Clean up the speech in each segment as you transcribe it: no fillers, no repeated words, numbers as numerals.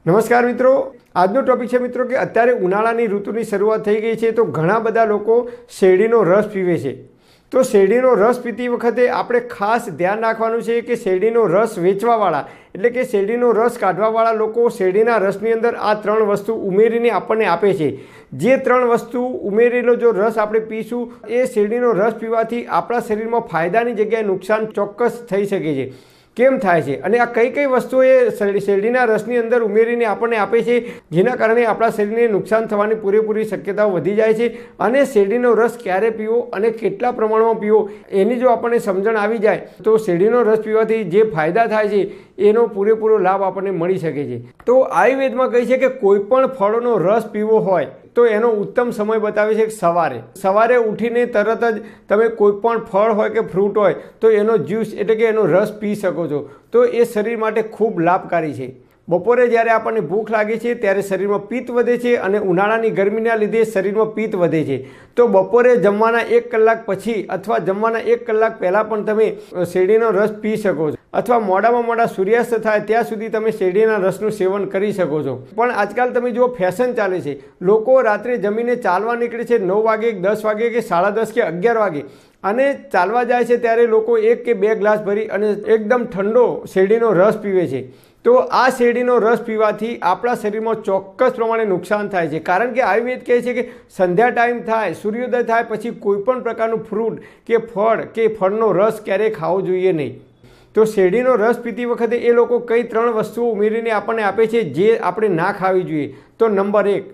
નમસ્કાર મિત્રો, આજનો ટોપિક છે મિત્રો કે અત્યારે ઉનાળાની ઋતુની શરૂઆત થઈ ગઈ છે તો ઘણા બધા લોકો શેરડીનો રસ પીવે છે। તો શેરડીનો રસ પીતી વખતે આપણે ખાસ ધ્યાન રાખવાનું છે કે શેરડીનો રસ વેચવાવાળા એટલે કે શેરડીનો રસ કાઢવાવાળા લોકો શેરડીના રસની અંદર આ ત્રણ વસ્તુ ઉમેરીને આપણને આપે છે। જે ત્રણ વસ્તુ ઉમેરેલો જો રસ આપણે પીશું એ શેરડીનો રસ પીવાથી આપણા શરીરમાં ફાયદાની જગ્યાએ નુકસાન ચોક્કસ થઈ શકે છે। કેમ થાય છે અને આ કઈ કઈ વસ્તુઓ એ શેરડીના રસની અંદર ઉમેરીને આપણને આપે છે જેના કારણે આપણા શરીરને નુકસાન થવાની પૂરેપૂરી શક્યતાઓ વધી જાય છે। અને શેરડીનો રસ ક્યારે પીવો અને કેટલા પ્રમાણમાં પીવો એની જો આપણને સમજણ આવી જાય તો શેરડીનો રસ પીવાથી જે ફાયદા થાય છે એનો પૂરેપૂરો લાભ આપણને મળી શકે છે। તો આયુર્વેદમાં કહે છે કે કોઈ પણ ફળોનો રસ પીવો હોય તો એનો ઉત્તમ સમય બતાવે છે સવારે ઉઠીને તરત જ તમે કોઈ પણ ફળ હોય કે ફ્રૂટ હોય તો એનો જ્યુસ એટલે કે એનો રસ પી શકો છો। તો એ શરીર માટે ખૂબ લાભકારી છે। બપોરે જ્યારે આપણને ભૂખ લાગે છે ત્યારે શરીરમાં પિત્ત વધે છે અને ઉનાળાની ગરમીના લીધે શરીરમાં પિત્ત વધે છે। તો બપોરે જમવાના 1 કલાક પછી અથવા જમવાના 1 કલાક પહેલાં પણ તમે શેરડીનો રસ પી શકો છો અથવા મોડા સૂર્યાસ્ત થાય ત્યાં સુધી તમે શેરડીના રસનું સેવન કરી શકો છો। પણ આજકાલ તમે જુઓ ફેશન ચાલે છે, લોકો રાત્રે જમીને ચાલવા નીકળે છે 9 વાગે 10 વાગે કે 10:30 કે 11 વાગે અને ચાલવા જાય છે ત્યારે લોકો 1 કે 2 ગ્લાસ ભરી અને એકદમ ઠંડો શેરડીનો રસ પીવે છે। તો આ શેરડીનો રસ પીવાથી આપણા શરીરમાં ચોક્કસ પ્રમાણે નુકસાન થાય છે। કારણ કે આયુર્વેદ કહે છે કે સંધ્યા ટાઈમ થાય, સૂર્યોદય થાય પછી કોઈ પણ પ્રકારનું ફ્રૂટ કે ફળનો રસ ક્યારેય ખાવો જોઈએ નહીં। તો શેરડીનો રસ પીતી વખતે એ લોકો કઈ 3 વસ્તુઓ ઉમેરીને આપણને આપે છે જે આપણે ના ખાવી જોઈએ। તો નંબર 1,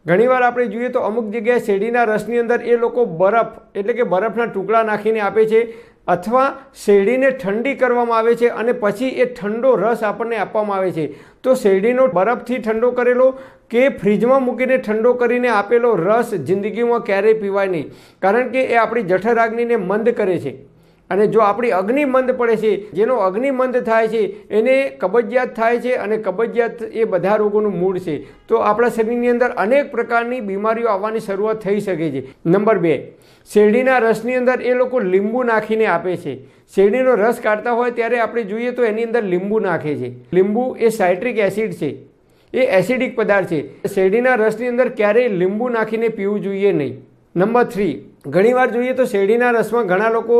ઘણીવાર આપણે જોઈએ તો અમુક જગ્યાએ શેરડીના રસની અંદર એ લોકો બરફ એટલે કે બરફના ટુકડા નાખીને આપે છે અથવા શેરડીને ઠંડી કરવામાં આવે છે અને પછી એ ઠંડો રસ આપણને આપવામાં આવે છે। તો શેરડીનો બરફથી ઠંડો કરેલો કે ફ્રીજમાં મૂકીને ઠંડો કરીને આપેલો રસ જિંદગીમાં ક્યારેય પીવાય નહીં, કારણ કે એ આપણી જઠરાગ્નિને મંદ કરે છે અને જો આપણી અગ્નિ મંદ પડે છે, જેનો અગ્નિ મંદ થાય છે એને કબજિયાત થાય છે અને કબજિયાત એ બધા રોગોનું મૂળ છે। તો આપણા શરીરની અંદર અનેક પ્રકારની બીમારીઓ આવવાની શરૂઆત થઈ શકે છે। નંબર 2, શેરડીના રસની અંદર એ લોકો લીંબુ નાખીને આપે છે। શેરડીનો રસ કાઢતા હોય ત્યારે આપણે જોઈએ તો એની અંદર લીંબુ નાખે છે। લીંબુ એ સાઇટ્રિક એસિડ છે, એ એસિડિક પદાર્થ છે। શેરડીના રસની અંદર ક્યારેય લીંબુ નાખીને પીવું જોઈએ નહીં। નંબર 3, ઘણીવાર જોઈએ તો શેરડીના રસમાં ઘણા લોકો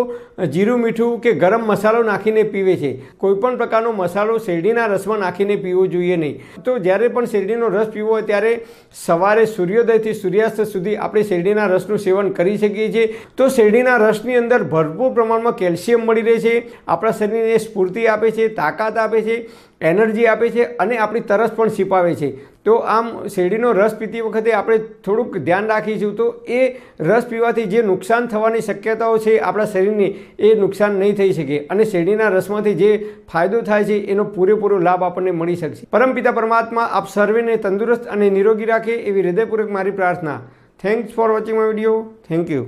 જીરું મીઠું કે ગરમ મસાલો નાખીને પીવે છે। કોઈ પણ પ્રકારનો મસાલો શેરડીના રસમાં નાખીને પીવો જોઈએ નહીં। તો જ્યારે પણ શેરડીનો રસ પીવો હોય ત્યારે સવારે સૂર્યોદયથી સૂર્યાસ્ત સુધી આપણે શેરડીના રસનું સેવન કરી શકીએ છીએ। તો શેરડીના રસની અંદર ભરપૂર પ્રમાણમાં કેલ્શિયમ મળી રહે છે, આપણા શરીરને સ્ફૂર્તિ આપે છે, તાકાત આપે છે, એનર્જી આપે છે અને આપણી તરસ પણ છીપાવે છે। તો આમ શેરડીનો રસ પીતી વખતે આપણે થોડુંક ધ્યાન રાખીશું તો એ રસ પીવાથી જે નુકસાન થવાની શક્યતાઓ છે આપણા શરીરની એ નુકસાન નહીં થઈ શકે અને શેરડીના રસમાંથી જે ફાયદો થાય છે એનો પૂરેપૂરો લાભ આપણને મળી શકશે। પરમપિતા પરમાત્મા આપ સર્વેને તંદુરસ્ત અને નિરોગી રાખે એવી હૃદયપૂર્વક મારી પ્રાર્થના। Thanks for watching my video. Thank you.